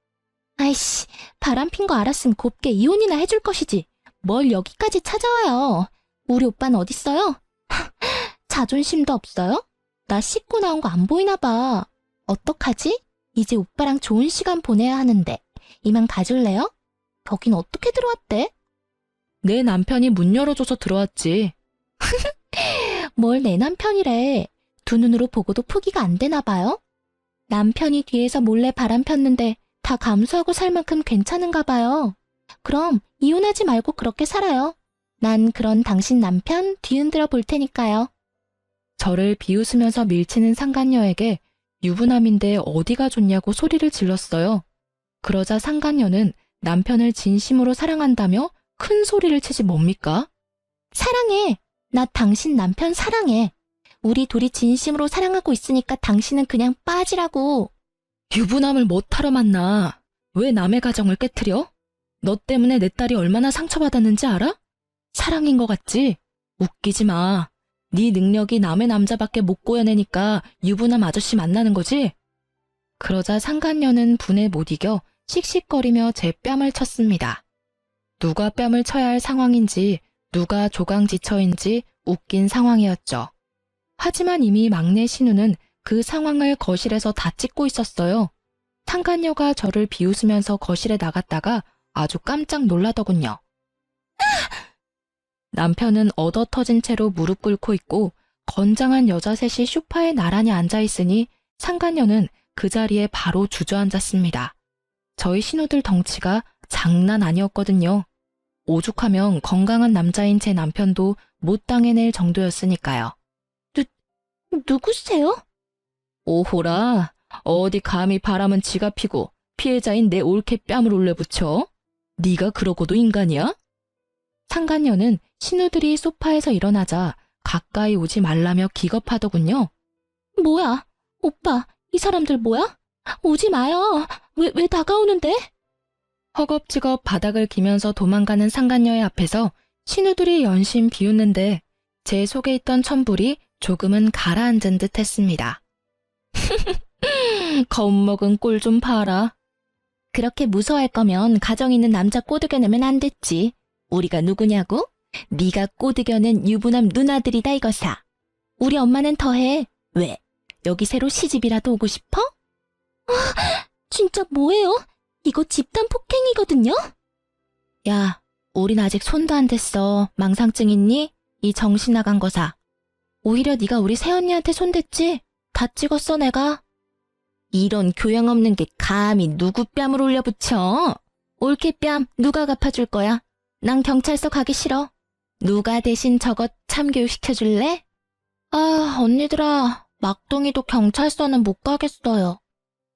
Speaker 1: 아이씨, 바람핀 거 알았으면 곱게 이혼이나 해줄 것이지. 뭘 여기까지 찾아와요. 우리 오빠는 어딨어요? 자존심도 없어요? 나 씻고 나온 거 안 보이나 봐. 어떡하지? 이제 오빠랑 좋은 시간 보내야 하는데. 이만 가줄래요? 여긴 어떻게 들어왔대? 내 남편이 문 열어줘서 들어왔지. 뭘 내 남편이래. 두 눈으로 보고도 포기가 안 되나 봐요? 남편이 뒤에서 몰래 바람 폈는데 다 감수하고 살 만큼 괜찮은가 봐요. 그럼 이혼하지 말고 그렇게 살아요. 난 그런 당신 남편 뒤흔들어 볼 테니까요. 저를 비웃으면서 밀치는 상간녀에게 유부남인데 어디가 좋냐고 소리를 질렀어요. 그러자 상간녀는 남편을 진심으로 사랑한다며 큰 소리를 치지 뭡니까? 사랑해. 나 당신 남편 사랑해. 우리 둘이 진심으로 사랑하고 있으니까 당신은 그냥 빠지라고. 유부남을 못하러 만나. 왜 남의 가정을 깨트려? 너 때문에 내 딸이 얼마나 상처받았는지 알아? 사랑인 것 같지? 웃기지 마. 네 능력이 남의 남자밖에 못 구해내니까 유부남 아저씨 만나는 거지? 그러자 상간녀는 분에 못 이겨 씩씩거리며 제 뺨을 쳤습니다. 누가 뺨을 쳐야 할 상황인지 누가 조강지처인지 웃긴 상황이었죠. 하지만 이미 막내 신우는 그 상황을 거실에서 다 찍고 있었어요. 상간녀가 저를 비웃으면서 거실에 나갔다가 아주 깜짝 놀라더군요. 남편은 얻어 터진 채로 무릎 꿇고 있고 건장한 여자 셋이 소파에 나란히 앉아있으니 상간녀는 그 자리에 바로 주저앉았습니다. 저희 신우들 덩치가 장난 아니었거든요. 오죽하면 건강한 남자인 제 남편도 못 당해낼 정도였으니까요. 누구세요? 오호라, 어디 감히 바람은 지가 피고 피해자인 내 올케 뺨을 올려붙여? 네가 그러고도 인간이야? 상간녀는 신우들이 소파에서 일어나자 가까이 오지 말라며 기겁하더군요. 뭐야? 오빠, 이 사람들 뭐야? 오지 마요. 왜 다가오는데? 허겁지겁 바닥을 기면서 도망가는 상간녀의 앞에서 신우들이 연신 비웃는데 제 속에 있던 천불이 조금은 가라앉은 듯 했습니다. 겁먹은 꼴 좀 봐라. 그렇게 무서워할 거면 가정 있는 남자 꼬드겨내면 안 됐지. 우리가 누구냐고? 네가 꼬드겨낸 유부남 누나들이다 이거사. 우리 엄마는 더해. 왜? 여기 새로 시집이라도 오고 싶어? 진짜 뭐예요? 이거 집단 폭행이거든요? 야, 우린 아직 손도 안 댔어. 망상증 있니? 이 정신 나간 거사. 오히려 네가 우리 새언니한테 손댔지? 다 찍었어 내가. 이런 교양 없는 게 감히 누구 뺨을 올려붙여? 올케 뺨 누가 갚아줄 거야? 난 경찰서 가기 싫어. 누가 대신 저것 참교육 시켜줄래? 아, 언니들아, 막둥이도 경찰서는 못 가겠어요.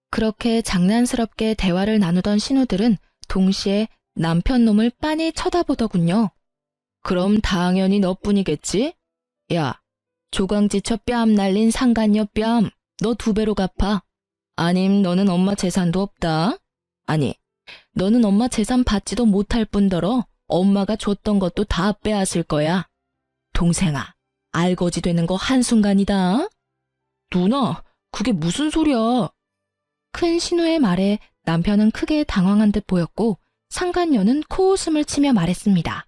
Speaker 1: 그렇게 장난스럽게 대화를 나누던 신우들은 동시에 남편 놈을 빤히 쳐다보더군요. 그럼 당연히 너뿐이겠지? 야, 조강지처 뺨 날린 상간녀 뺨, 너 2배로 갚아. 아님 너는 엄마 재산도 없다. 아니, 너는 엄마 재산 받지도 못할 뿐더러 엄마가 줬던 것도 다 빼앗을 거야. 동생아, 알거지 되는 거 한순간이다. 누나, 그게 무슨 소리야? 큰 신우의 말에 남편은 크게 당황한 듯 보였고 상간녀는 코웃음을 치며 말했습니다.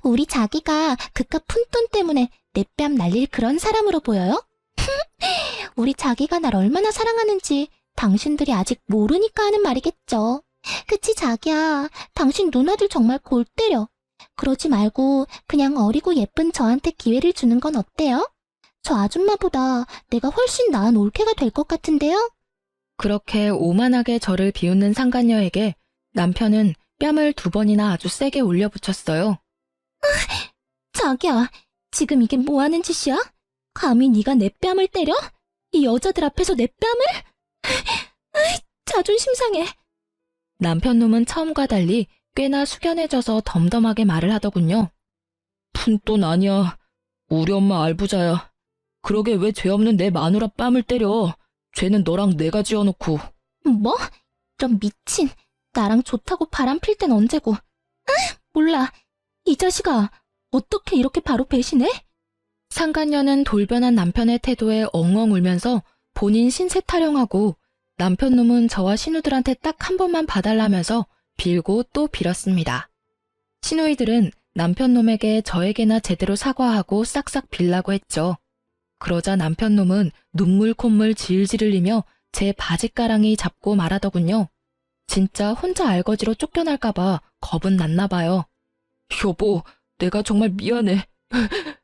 Speaker 1: 우리 자기가 그깟 푼돈 때문에 내 뺨 날릴 그런 사람으로 보여요? 우리 자기가 날 얼마나 사랑하는지 당신들이 아직 모르니까 하는 말이겠죠. 그치 자기야, 당신 누나들 정말 골 때려. 그러지 말고 그냥 어리고 예쁜 저한테 기회를 주는 건 어때요? 저 아줌마보다 내가 훨씬 나은 올케가 될 것 같은데요? 그렇게 오만하게 저를 비웃는 상간녀에게 남편은 뺨을 2번이나 아주 세게 올려붙였어요. 자기야, 지금 이게 뭐 하는 짓이야? 감히 네가 내 뺨을 때려? 이 여자들 앞에서 내 뺨을? 자존심 상해. 남편 놈은 처음과 달리 꽤나 숙연해져서 덤덤하게 말을 하더군요. 푼돈 아니야. 우리 엄마 알부자야. 그러게 왜 죄 없는 내 마누라 뺨을 때려. 죄는 너랑 내가 지어놓고.
Speaker 2: 뭐? 이런 미친. 나랑 좋다고 바람 필 땐 언제고. 몰라. 이 자식아, 어떻게 이렇게 바로 배신해?
Speaker 1: 상간녀는 돌변한 남편의 태도에 엉엉 울면서 본인 신세 타령하고 남편 놈은 저와 신우들한테 딱 한 번만 봐달라면서 빌고 또 빌었습니다. 신우이들은 남편 놈에게 저에게나 제대로 사과하고 싹싹 빌라고 했죠. 그러자 남편 놈은 눈물 콧물 질질 흘리며 제 바지가랑이 잡고 말하더군요. 진짜 혼자 알거지로 쫓겨날까봐 겁은 났나 봐요. 여보, 내가 정말 미안해.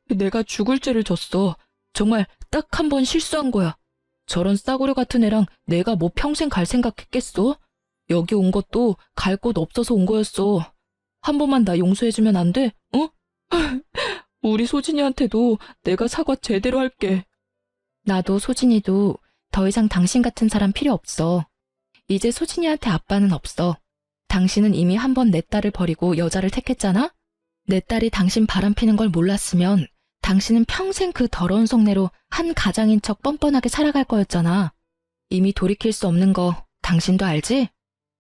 Speaker 1: 내가 죽을 죄를 졌어. 정말 딱 한 번 실수한 거야. 저런 싸구려 같은 애랑 내가 뭐 평생 갈 생각했겠어? 여기 온 것도 갈 곳 없어서 온 거였어. 한 번만 나 용서해주면 안 돼? 어? 우리 소진이한테도 내가 사과 제대로 할게. 나도 소진이도 더 이상 당신 같은 사람 필요 없어. 이제 소진이한테 아빠는 없어. 당신은 이미 한 번 내 딸을 버리고 여자를 택했잖아? 내 딸이 당신 바람피는 걸 몰랐으면 당신은 평생 그 더러운 속내로 한 가장인 척 뻔뻔하게 살아갈 거였잖아. 이미 돌이킬 수 없는 거 당신도 알지?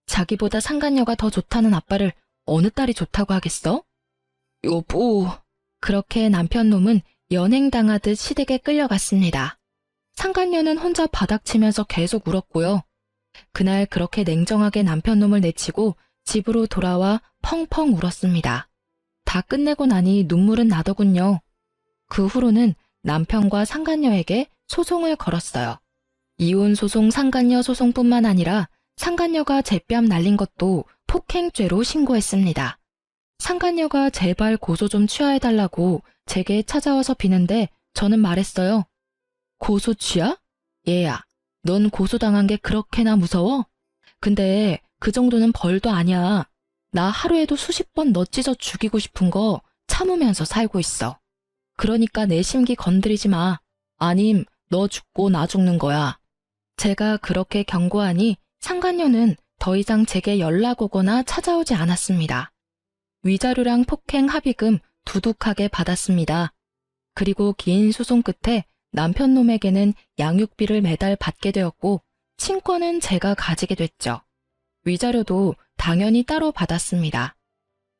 Speaker 1: 자기보다 상간녀가 더 좋다는 아빠를 어느 딸이 좋다고 하겠어? 여보. 그렇게 남편 놈은 연행당하듯 시댁에 끌려갔습니다. 상간녀는 혼자 바닥치면서 계속 울었고요. 그날 그렇게 냉정하게 남편 놈을 내치고 집으로 돌아와 펑펑 울었습니다. 다 끝내고 나니 눈물은 나더군요. 그 후로는 남편과 상간녀에게 소송을 걸었어요. 이혼 소송, 상간녀 소송뿐만 아니라 상간녀가 제 뺨 날린 것도 폭행죄로 신고했습니다. 상간녀가 제발 고소 좀 취하해달라고 제게 찾아와서 비는데 저는 말했어요. 고소 취하? 얘야, 넌 고소당한 게 그렇게나 무서워? 근데 그 정도는 벌도 아니야. 나 하루에도 수십 번 너 찢어 죽이고 싶은 거 참으면서 살고 있어. 그러니까 내 심기 건드리지 마. 아님 너 죽고 나 죽는 거야. 제가 그렇게 경고하니 상간녀는 더 이상 제게 연락 오거나 찾아오지 않았습니다. 위자료랑 폭행 합의금 두둑하게 받았습니다. 그리고 긴 소송 끝에 남편 놈에게는 양육비를 매달 받게 되었고 친권은 제가 가지게 됐죠. 위자료도 당연히 따로 받았습니다.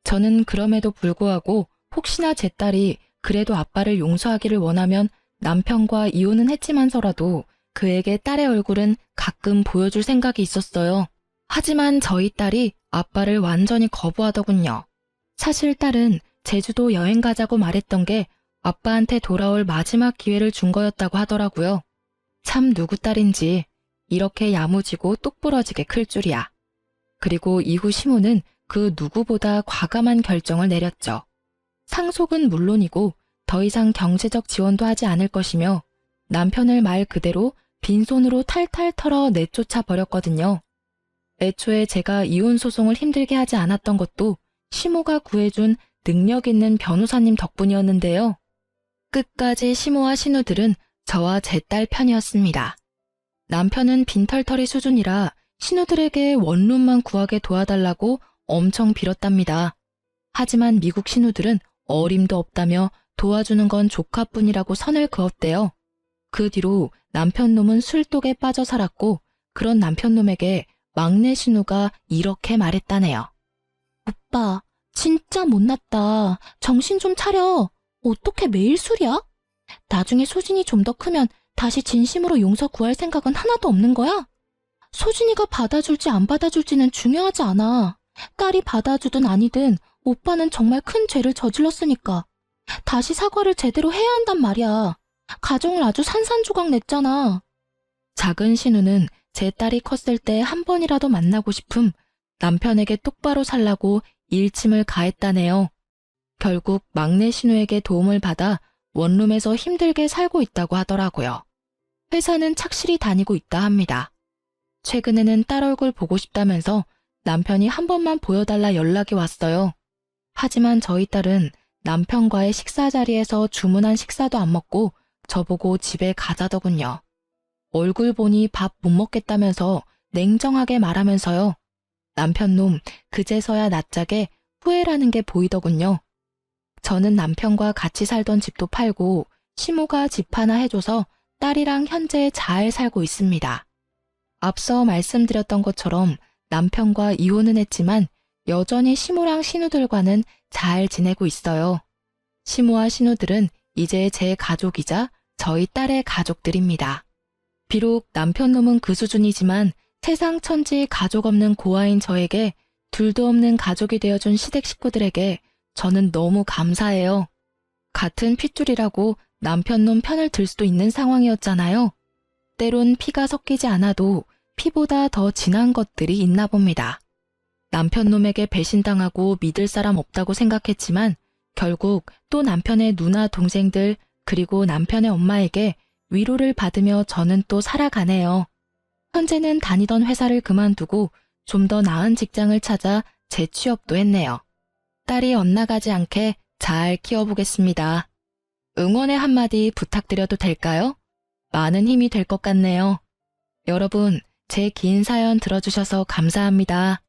Speaker 1: 저는 그럼에도 불구하고 혹시나 제 딸이 그래도 아빠를 용서하기를 원하면 남편과 이혼은 했지만서라도 그에게 딸의 얼굴은 가끔 보여줄 생각이 있었어요. 하지만 저희 딸이 아빠를 완전히 거부하더군요. 사실 딸은 제주도 여행 가자고 말했던 게 아빠한테 돌아올 마지막 기회를 준 거였다고 하더라고요. 참 누구 딸인지 이렇게 야무지고 똑부러지게 클 줄이야. 그리고 이후 시모는 그 누구보다 과감한 결정을 내렸죠. 상속은 물론이고 더 이상 경제적 지원도 하지 않을 것이며 남편을 말 그대로 빈손으로 탈탈 털어 내쫓아 버렸거든요. 애초에 제가 이혼 소송을 힘들게 하지 않았던 것도 시모가 구해준 능력 있는 변호사님 덕분이었는데요. 끝까지 시모와 신우들은 저와 제 딸 편이었습니다. 남편은 빈털터리 수준이라 신우들에게 원룸만 구하게 도와달라고 엄청 빌었답니다. 하지만 미국 신우들은 어림도 없다며 도와주는 건 조카뿐이라고 선을 그었대요. 그 뒤로 남편놈은 술독에 빠져 살았고 그런 남편놈에게 막내 신우가 이렇게 말했다네요.
Speaker 2: 오빠, 진짜 못났다. 정신 좀 차려. 어떻게 매일 술이야? 나중에 소진이 좀 더 크면 다시 진심으로 용서 구할 생각은 하나도 없는 거야? 소진이가 받아줄지 안 받아줄지는 중요하지 않아. 딸이 받아주든 아니든 오빠는 정말 큰 죄를 저질렀으니까. 다시 사과를 제대로 해야 한단 말이야. 가정을 아주 산산조각 냈잖아.
Speaker 1: 작은 신우는 제 딸이 컸을 때 한 번이라도 만나고 싶음 남편에게 똑바로 살라고 일침을 가했다네요. 결국 막내 신우에게 도움을 받아 원룸에서 힘들게 살고 있다고 하더라고요. 회사는 착실히 다니고 있다 합니다. 최근에는 딸 얼굴 보고 싶다면서 남편이 한 번만 보여달라 연락이 왔어요. 하지만 저희 딸은 남편과의 식사 자리에서 주문한 식사도 안 먹고 저보고 집에 가자더군요. 얼굴 보니 밥 못 먹겠다면서 냉정하게 말하면서요. 남편놈 그제서야 낯짝에 후회라는 게 보이더군요. 저는 남편과 같이 살던 집도 팔고 시모가 집 하나 해줘서 딸이랑 현재 잘 살고 있습니다. 앞서 말씀드렸던 것처럼 남편과 이혼은 했지만 여전히 시모랑 신우들과는 잘 지내고 있어요. 시모와 신우들은 이제 제 가족이자 저희 딸의 가족들입니다. 비록 남편 놈은 그 수준이지만 세상 천지 가족 없는 고아인 저에게 둘도 없는 가족이 되어준 시댁 식구들에게 저는 너무 감사해요. 같은 핏줄이라고 남편 놈 편을 들 수도 있는 상황이었잖아요. 때론 피가 섞이지 않아도 피보다 더 진한 것들이 있나 봅니다. 남편 놈에게 배신당하고 믿을 사람 없다고 생각했지만 결국 또 남편의 누나 동생들 그리고 남편의 엄마에게 위로를 받으며 저는 또 살아가네요. 현재는 다니던 회사를 그만두고 좀 더 나은 직장을 찾아 재취업도 했네요. 딸이 엇나가지 않게 잘 키워보겠습니다. 응원의 한마디 부탁드려도 될까요? 많은 힘이 될 것 같네요. 여러분, 제 긴 사연 들어주셔서 감사합니다.